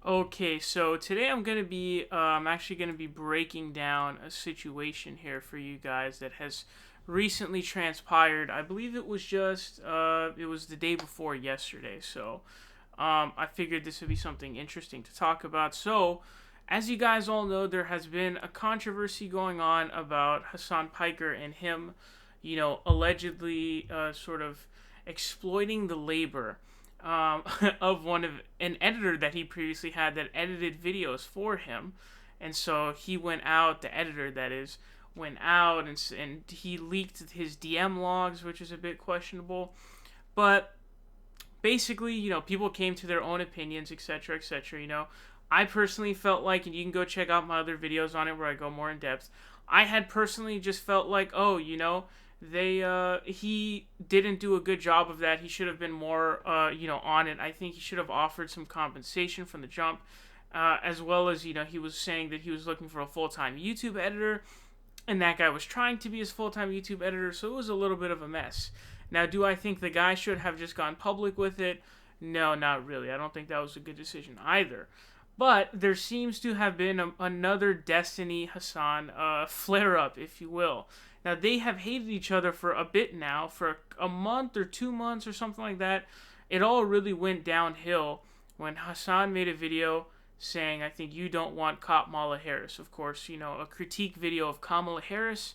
Okay, so today I'm actually gonna be breaking down a situation here for you guys that has recently transpired. I believe it was the day before yesterday. So, I figured this would be something interesting to talk about. So, as you guys all know, there has been a controversy going on about Hasan Piker and him, allegedly sort of exploiting the labor of an editor that he previously had that edited videos for him, and so he went out. The editor, that is, went out and he leaked his DM logs, which is a bit questionable. But basically, people came to their own opinions, etc., etc. I personally felt like, and you can go check out my other videos on it where I go more in depth. I had personally just felt like, oh, he didn't do a good job of that. He should have been more on it. I think he should have offered some compensation from the jump, as well as he was saying that he was looking for a full-time YouTube editor, and that guy was trying to be his full-time YouTube editor, so it was a little bit of a mess. Now, do I think the guy should have just gone public with it? No, not really. I don't think that was a good decision either. But there seems to have been another Destiny Hasan flare up, if you will. Now, they have hated each other for a bit now, for a month or 2 months or something like that. It all really went downhill when Hasan made a video saying, I think you don't want Kamala Harris. Of course, a critique video of Kamala Harris.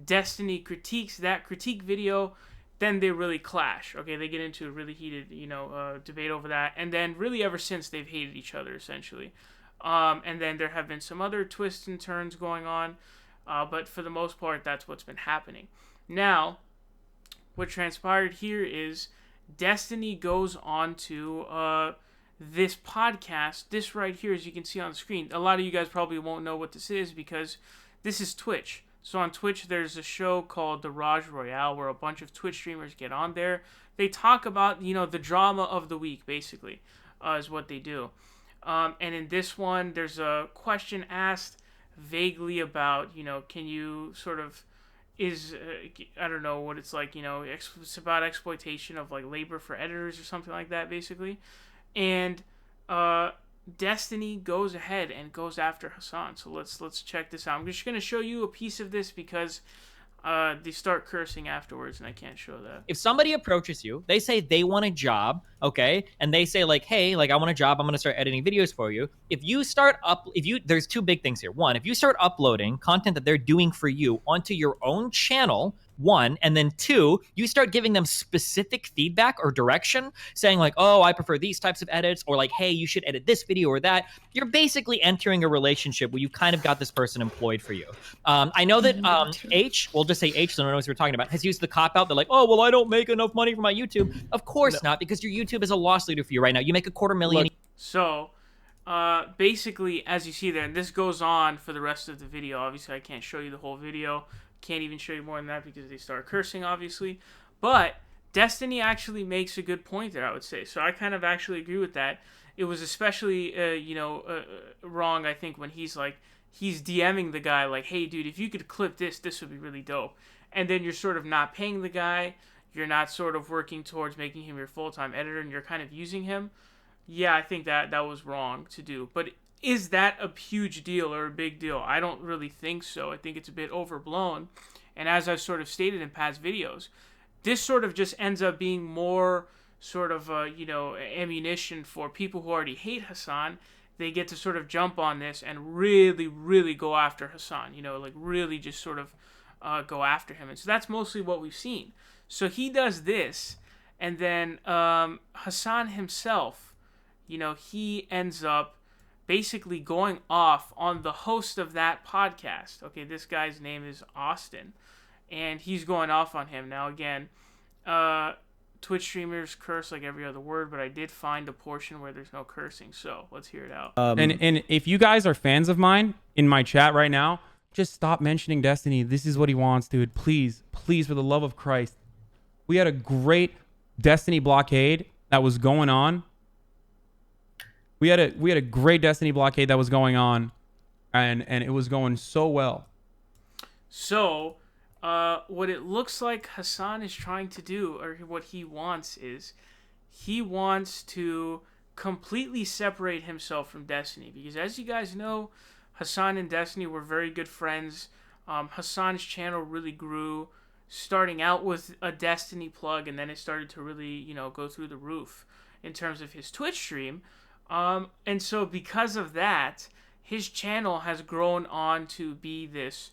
Destiny critiques that critique video. Then they really clash. Okay, they get into a really heated, debate over that. And then really ever since, they've hated each other, essentially. And then there have been some other twists and turns going on. But for the most part, that's what's been happening. Now, what transpired here is Destiny goes on to this podcast. This right here, as you can see on the screen. A lot of you guys probably won't know what this is because this is Twitch. So on Twitch, there's a show called The Raj Royale where a bunch of Twitch streamers get on there. They talk about, the drama of the week, basically, is what they do. And in this one, there's a question asked vaguely about, can you sort of, I don't know what it's like, it's about exploitation of, like, labor for editors or something like that, basically. And, Destiny goes ahead and goes after Hasan. So let's check this out. I'm just going to show you a piece of this because they start cursing afterwards, and I can't show that. If somebody approaches you, they say they want a job, okay, and they say like, hey, like I want a job, I'm going to start editing videos for you. There's two big things here. One, if you start uploading content that they're doing for you onto your own channel, one, and then two, you start giving them specific feedback or direction, saying like, oh, I prefer these types of edits, or like, hey, you should edit this video or that. You're basically entering a relationship where you've kind of got this person employed for you. I know that we'll just say H, so no one knows what we're talking about, has used the cop-out. They're like, oh, well, I don't make enough money for my YouTube. Of course not, because your YouTube is a loss leader for you right now. You make $250,000. Look, so, basically, as you see there, and this goes on for the rest of the video. Obviously, I can't show you the whole video. Can't even show you more than that because they start cursing, obviously. But Destiny actually makes a good point there, I would say. So I kind of actually agree with that. It was especially, wrong, I think, when he's DMing the guy like, hey, dude, if you could clip this would be really dope. And then you're sort of not paying the guy. You're not sort of working towards making him your full-time editor, and you're kind of using him. Yeah, I think that was wrong to do. But is that a huge deal or a big deal? I don't really think so. I think it's a bit overblown. And as I've sort of stated in past videos, this sort of just ends up being more sort of, ammunition for people who already hate Hasan. They get to sort of jump on this and really, really go after Hasan. Really just sort of go after him. And so that's mostly what we've seen. So he does this, and then Hasan himself, he ends up basically going off on the host of that podcast. Okay, this guy's name is Austin, and he's going off on him. Now, again, Twitch streamers curse like every other word, but I did find a portion where there's no cursing, so let's hear it out. And if you guys are fans of mine in my chat right now, just stop mentioning Destiny. This is what he wants, dude. Please, please, for the love of Christ. We had a great Destiny blockade that was going on. We had a great Destiny blockade that was going on, and it was going so well. So, what it looks like Hasan is trying to do, or what he wants, is he wants to completely separate himself from Destiny, because as you guys know, Hasan and Destiny were very good friends. Hasan's channel really grew, starting out with a Destiny plug, and then it started to really, go through the roof in terms of his Twitch stream. And so because of that, his channel has grown on to be this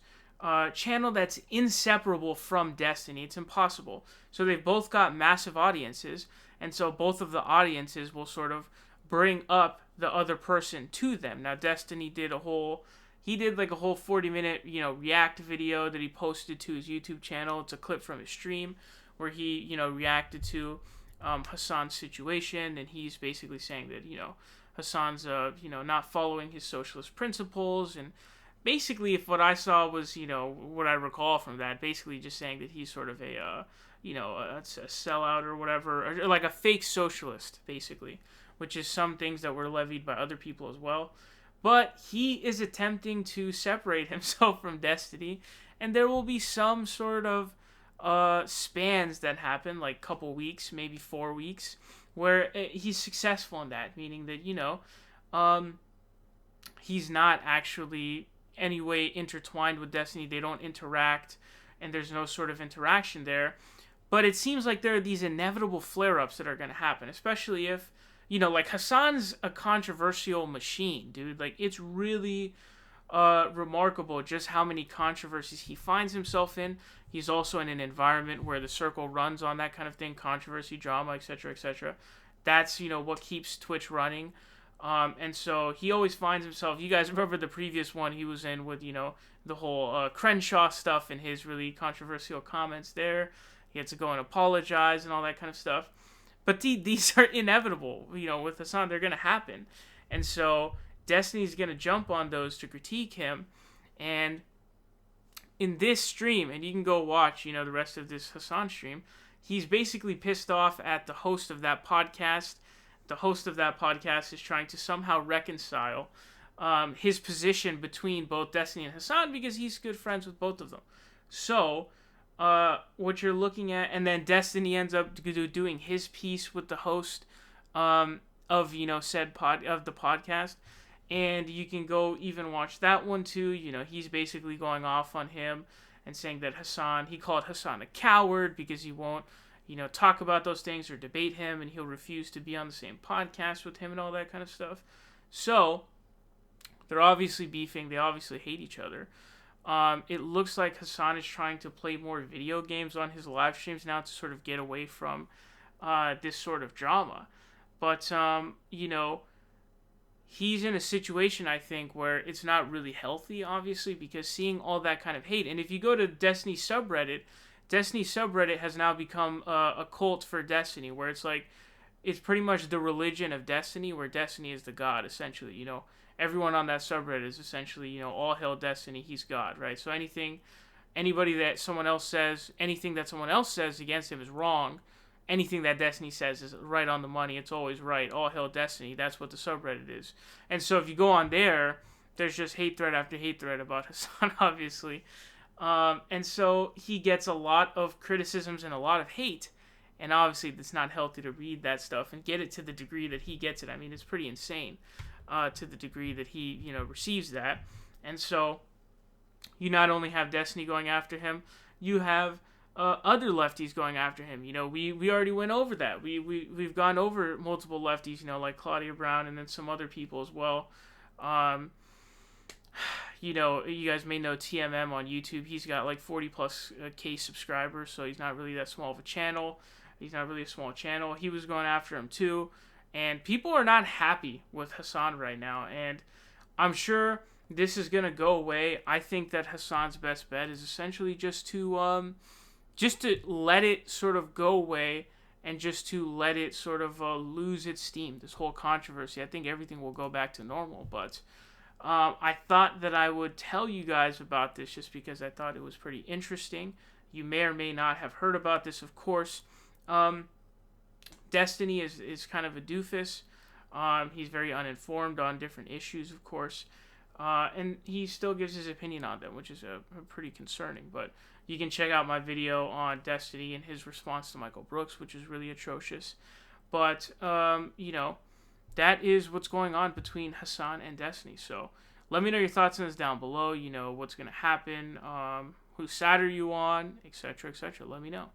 channel that's inseparable from Destiny. It's impossible. So they've both got massive audiences, and so both of the audiences will sort of bring up the other person to them. Now, Destiny did like a whole 40-minute, react video that he posted to his YouTube channel. It's a clip from his stream where he, reacted to Hasan's situation, and he's basically saying that, Hasan's, not following his socialist principles, and basically, if what I saw was, what I recall from that, basically just saying that he's sort of a sellout or whatever, or like a fake socialist, basically, which is some things that were levied by other people as well. But he is attempting to separate himself from Destiny, and there will be some sort of spans that happen, like couple weeks, maybe 4 weeks, where he's successful in that, meaning that, he's not actually any way intertwined with Destiny. They don't interact, and there's no sort of interaction there. But it seems like there are these inevitable flare-ups that are going to happen, especially if, like Hasan's a controversial machine, dude. Like, it's really remarkable just how many controversies he finds himself in. He's also in an environment where the circle runs on that kind of thing, controversy, drama, etc., etc. That's, what keeps Twitch running. And so he always finds himself, you guys remember the previous one he was in with, the whole Crenshaw stuff and his really controversial comments there. He had to go and apologize and all that kind of stuff. But these are inevitable, with Hasan, they're going to happen. And so Destiny's going to jump on those to critique him. And in this stream, and you can go watch, the rest of this Hasan stream, he's basically pissed off at the host of that podcast. The host of that podcast is trying to somehow reconcile his position between both Destiny and Hasan, because he's good friends with both of them. So, what you're looking at, and then Destiny ends up doing his piece with the host of the podcast, and you can go even watch that one too. He's basically going off on him and saying that he called Hasan a coward because he won't talk about those things or debate him, and he'll refuse to be on the same podcast with him and all that kind of stuff. So they're obviously beefing. They obviously hate each other. It looks like Hasan is trying to play more video games on his live streams now to sort of get away from this sort of drama. But, he's in a situation, I think, where it's not really healthy, obviously, because seeing all that kind of hate. And if you go to Destiny subreddit has now become a cult for Destiny, where it's like, it's pretty much the religion of Destiny, where Destiny is the god, essentially. Everyone on that subreddit is essentially, all hail Destiny, he's God, right? So anything that someone else says against him is wrong. Anything that Destiny says is right on the money. It's always right. All hail Destiny. That's what the subreddit is. And so if you go on there, there's just hate thread after hate thread about Hasan, obviously. And so he gets a lot of criticisms and a lot of hate. And obviously it's not healthy to read that stuff and get it to the degree that he gets it. I mean, it's pretty insane to the degree that he, receives that. And so you not only have Destiny going after him, you have other lefties going after him. We already went over that. We've gone over multiple lefties, like Claudia Brown and then some other people as well. You guys may know TMM on YouTube. He's got like 40 plus K subscribers, so he's not really that small of a channel. He's not really a small channel. He was going after him too. And people are not happy with Hasan right now. And I'm sure this is going to go away. I think that Hasan's best bet is essentially just to let it sort of go away and just to let it sort of lose its steam, this whole controversy. I think everything will go back to normal. But I thought that I would tell you guys about this just because I thought it was pretty interesting. You may or may not have heard about this, of course. Destiny is kind of a doofus. He's very uninformed on different issues, of course. And he still gives his opinion on them, which is pretty concerning. But you can check out my video on Destiny and his response to Michael Brooks, which is really atrocious. But, that is what's going on between Hasan and Destiny. So let me know your thoughts on this down below. What's going to happen, whose side are you on, etc., etc. Let me know.